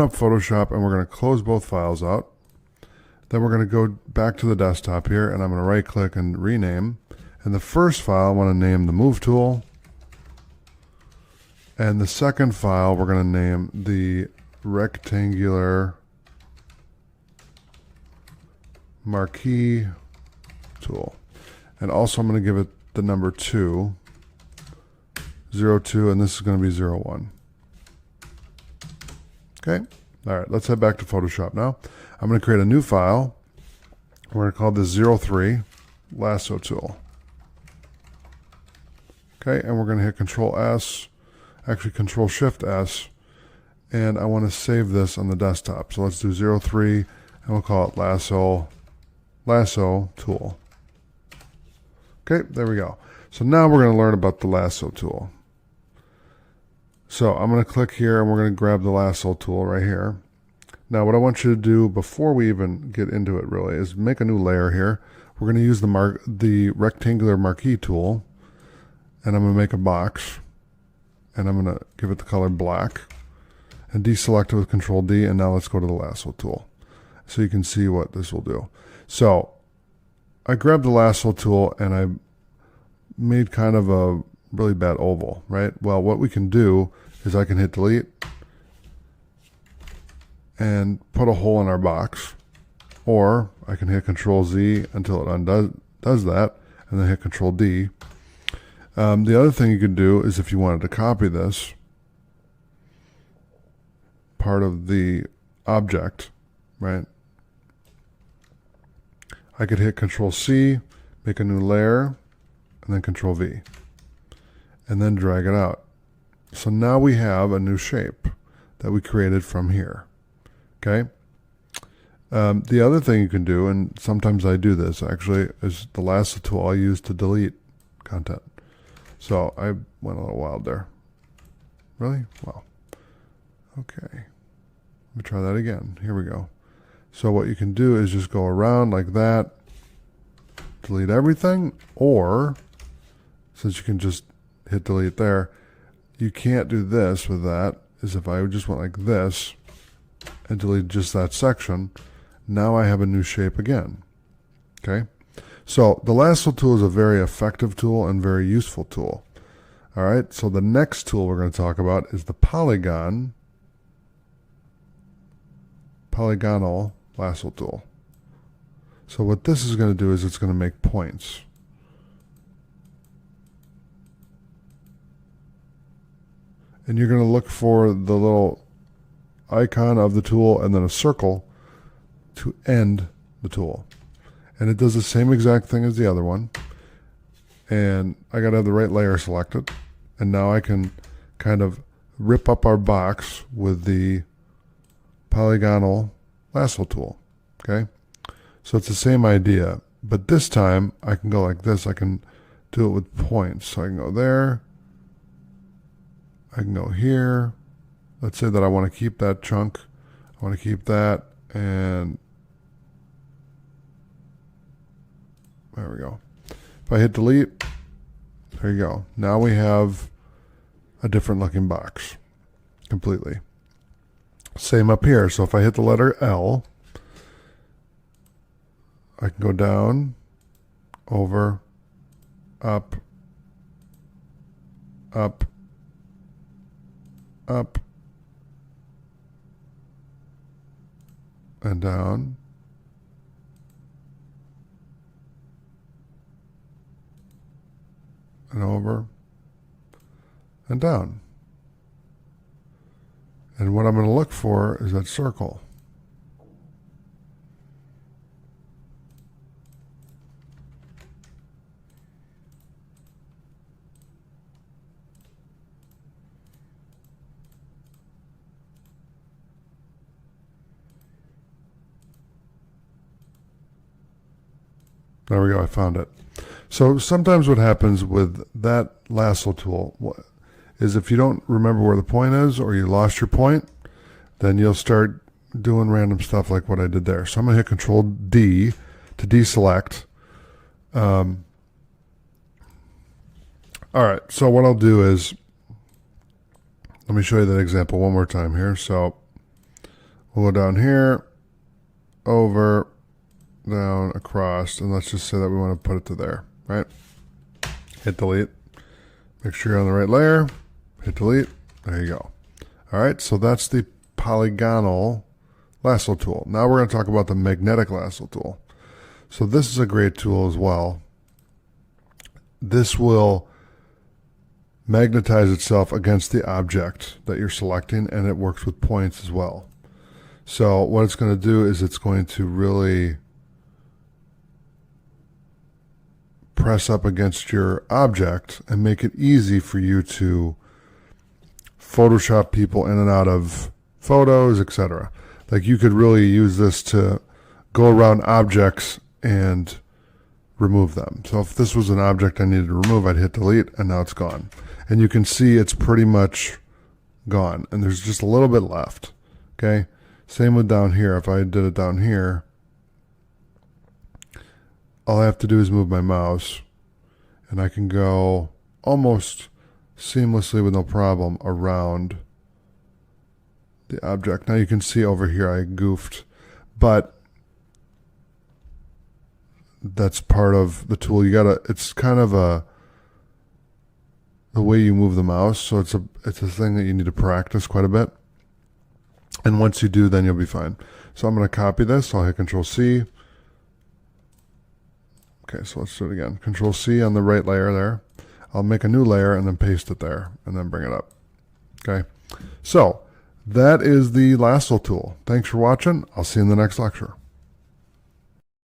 Up Photoshop, and we're going to close both files out. Then we're going to go back to the desktop here, and I'm going to right click and rename. And the first file I want to name the move tool, and the second file we're going to name the rectangular marquee tool. And also I'm going to give it the number 2, 02, and this is going to be 01. Okay, all right, let's head back to Photoshop now. I'm going to create a new file. We're going to call this 03 Lasso tool. Okay, and we're going to hit Control S, actually Control Shift S, and I want to save this on the desktop. So let's do 03, and we'll call it Lasso tool. Okay, there we go. So now we're going to learn about the Lasso tool. So I'm going to click here, and we're going to grab the Lasso tool right here. Now what I want you to do before we even get into it really is make a new layer here. We're going to use the rectangular marquee tool, and I'm going to make a box, and I'm going to give it the color black and deselect it with Control D, and now let's go to the Lasso tool so you can see what this will do. So I grabbed the Lasso tool and I made kind of a really bad oval, right? Well, what we can do is I can hit delete and put a hole in our box, or I can hit Control Z until it does that, and then hit Control D. The other thing you could do is if you wanted to copy this part of the object, right? I could hit Control C, make a new layer, and then Control V, and then drag it out. So now we have a new shape that we created from here. Okay. The other thing you can do, and sometimes I do this actually, is the Lasso tool I use to delete content. So I went a little wild there. Really? Wow. Okay. Let me try that again. Here we go. So what you can do is just go around like that, delete everything, or since you can just hit delete there, you can't do this with that, is if I just went like this and delete just that section, now I have a new shape again. Okay? So the Lasso tool is a very effective tool and very useful tool. All right, so the next tool we're going to talk about is the polygonal Lasso tool. So what this is going to do is it's going to make points. And you're going to look for the little icon of the tool and then a circle to end the tool. And it does the same exact thing as the other one. And I got to have the right layer selected. And now I can kind of rip up our box with the polygonal Lasso tool. Okay? So it's the same idea. But this time I can go like this. I can do it with points. So I can go there. I can go here. Let's say that I want to keep that chunk. I want to keep that, and there we go. If I hit delete, there you go. Now we have a different looking box completely. Same up here. So if I hit the letter L, I can go down, over, up, up, up, and down, and over, and down. And what I'm going to look for is that circle. There we go, I found it. So sometimes what happens with that Lasso tool is if you don't remember where the point is, or you lost your point, then you'll start doing random stuff like what I did there. So I'm going to hit Control D to deselect. All right, so what I'll do is, let me show you that example one more time here. So We'll go down here, over, down, across, and let's just say that we want to put it to there, right? Hit delete. Make sure you're on the right layer. Hit delete. There you go. All right, so that's the polygonal lasso tool. Now we're going to talk about the magnetic lasso tool. So this is a great tool as well. This will magnetize itself against the object that you're selecting, and it works with points as well. So what it's going to do is it's going to really press up against your object and make it easy for you to Photoshop people in and out of photos, etc. Like you could really use this to go around objects and remove them. So if this was an object I needed to remove, I'd hit delete, and now it's gone. And you can see it's pretty much gone, and there's just a little bit left. Okay, same with down here. If I did it down here, all I have to do is move my mouse, and I can go almost seamlessly with no problem around the object. Now you can see over here I goofed, but that's part of the tool. You gotta, it's kind of the way you move the mouse, so it's a thing that you need to practice quite a bit. And once you do, then you'll be fine. So I'm going to copy this. I'll hit Control C. Okay, so let's do it again. Control C on the right layer there. I'll make a new layer and then paste it there and then bring it up. Okay, so that is the lasso tool. Thanks for watching. I'll see you in the next lecture.